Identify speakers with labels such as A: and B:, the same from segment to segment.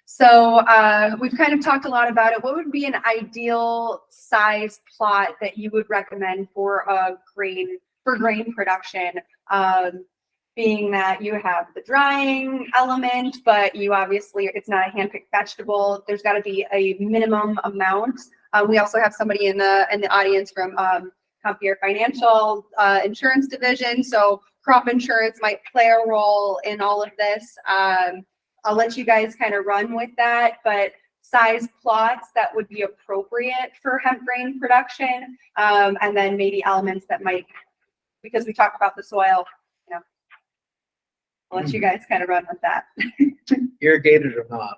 A: So we've kind of talked a lot about it. What would be an ideal size plot that you would recommend for grain production? Being that you have the drying element, but you obviously, it's not a hand-picked vegetable. There's got to be a minimum amount. We also have somebody in the audience from Kifcure Financial Insurance Division. So crop insurance might play a role in all of this. I'll let you guys kind of run with that, but size plots that would be appropriate for hemp grain production, and then maybe elements that might, because we talked about the soil, you know, I'll let you guys kind of run with that.
B: Irrigated or not?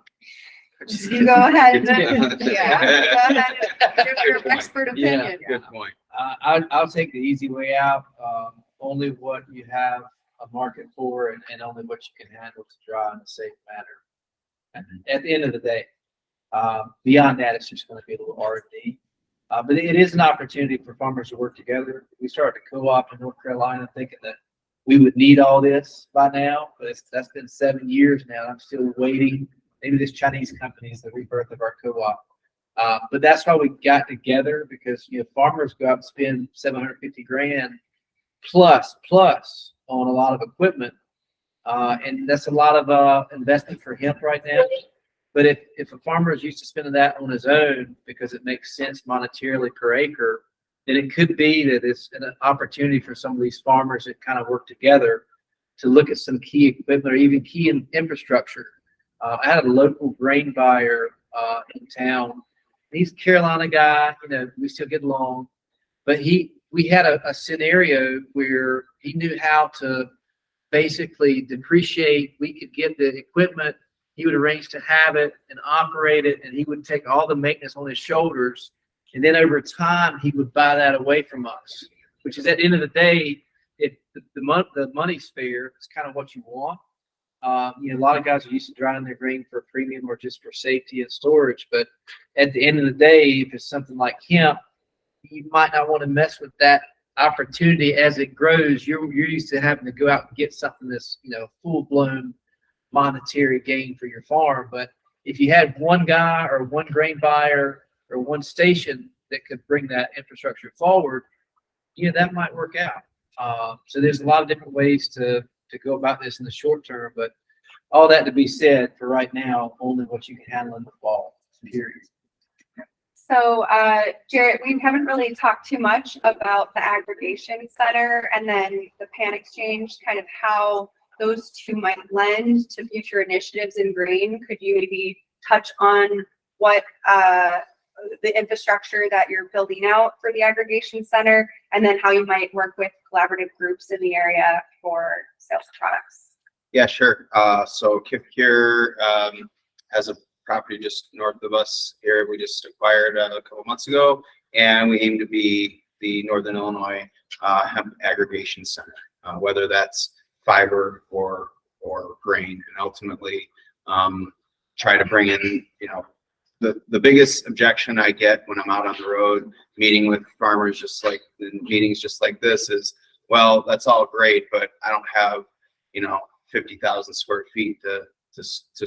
A: You go ahead. Go ahead and give your expert opinion.
C: Good point.
B: I'll take the easy way out. Only what you have a market for, and only what you can handle to dry in a safe manner. At the end of the day, beyond that, it's just going to be a little R&D. But it is an opportunity for farmers to work together. We started a co-op in North Carolina thinking that we would need all this by now, but that's been 7 years now. I'm still waiting. Maybe this Chinese company is the rebirth of our co-op. But that's why we got together, because farmers go out and spend $750,000 plus on a lot of equipment, and that's a lot of investment for hemp right now. But if a farmer is used to spending that on his own because it makes sense monetarily per acre, then it could be that it's an opportunity for some of these farmers that kind of work together to look at some key equipment or even key infrastructure. I had a local grain buyer in town. He's a Carolina guy, we still get along, but we had a scenario where he knew how to basically depreciate. We could get the equipment, he would arrange to have it and operate it, and he would take all the maintenance on his shoulders. And then over time, he would buy that away from us, which is at the end of the day, the money's fair. It's kind of what you want. A lot of guys are used to drying their grain for a premium or just for safety and storage. But at the end of the day, if it's something like hemp, you might not want to mess with that opportunity as it grows. You're used to having to go out and get something that's full-blown monetary gain for your farm. But if you had one guy or one grain buyer or one station that could bring that infrastructure forward, that might work out. So there's a lot of different ways to go about this in the short term, but all that to be said, for right now, only what you can handle in the fall, period.
A: So, Jarett, we haven't really talked too much about the aggregation center and then the pan exchange, kind of how those two might lend to future initiatives in grain. Could you maybe touch on what the infrastructure that you're building out for the aggregation center, and then how you might work with collaborative groups in the area for sales products?
C: Yeah, sure. So Kifcure has a property just north of us here. We just acquired a couple months ago, and we aim to be the Northern Illinois hemp aggregation center, whether that's fiber or grain, and ultimately try to bring in, the biggest objection I get when I'm out on the road meeting with farmers, in meetings just like this, is, well, that's all great, but I don't have 50,000 square feet to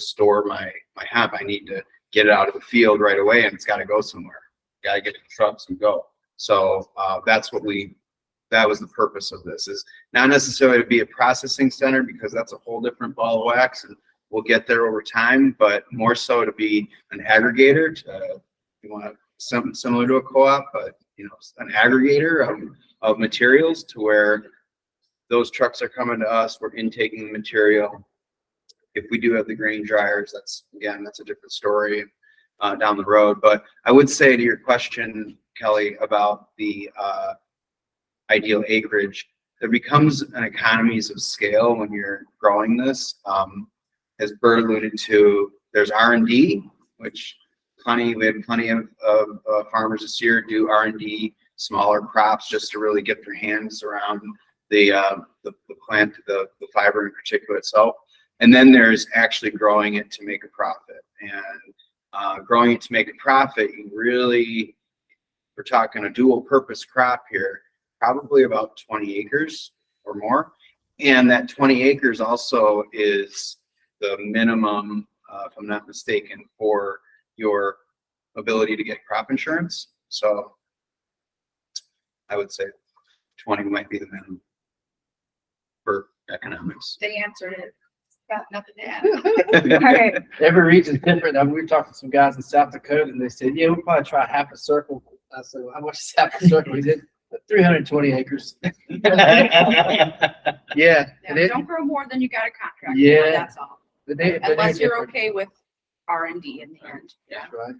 C: store my hemp. I need to get it out of the field right away, and it's got to go somewhere. Got to get to the trucks and go. So that was the purpose of this, is not necessarily to be a processing center, because that's a whole different ball of wax, and we'll get there over time, but more so to be an aggregator. You want something similar to a co-op, but an aggregator of materials, to where those trucks are coming to us, we're intaking the material. If we do have the grain dryers, that's a different story down the road. But I would say, to your question, Kelly, about the ideal acreage, there becomes an economies of scale when you're growing this. As Bert alluded to, there's R&D, which we had plenty of farmers this year do R&D, smaller crops, just to really get their hands around the plant, the fiber in particular itself. And then there's actually growing it to make a profit. And growing it to make a profit, we're talking a dual purpose crop here, probably about 20 acres or more. And that 20 acres also is the minimum if I'm not mistaken, for your ability to get crop insurance. So I would say 20 might be the minimum for economics.
D: They answered it. Got nothing to add.
A: All right.
B: Every region's different. I mean, we were talking to some guys in South Dakota and they said, yeah, we'll probably try half a circle. I said, well, how much is half a circle? He said, 320 acres. Yeah. And it,
D: Don't grow more than you got a contract.
B: Yeah.
D: That's all.
B: but they-
D: Unless you're
B: different.
D: okay with R&D in the end.
C: Yeah.
B: Right.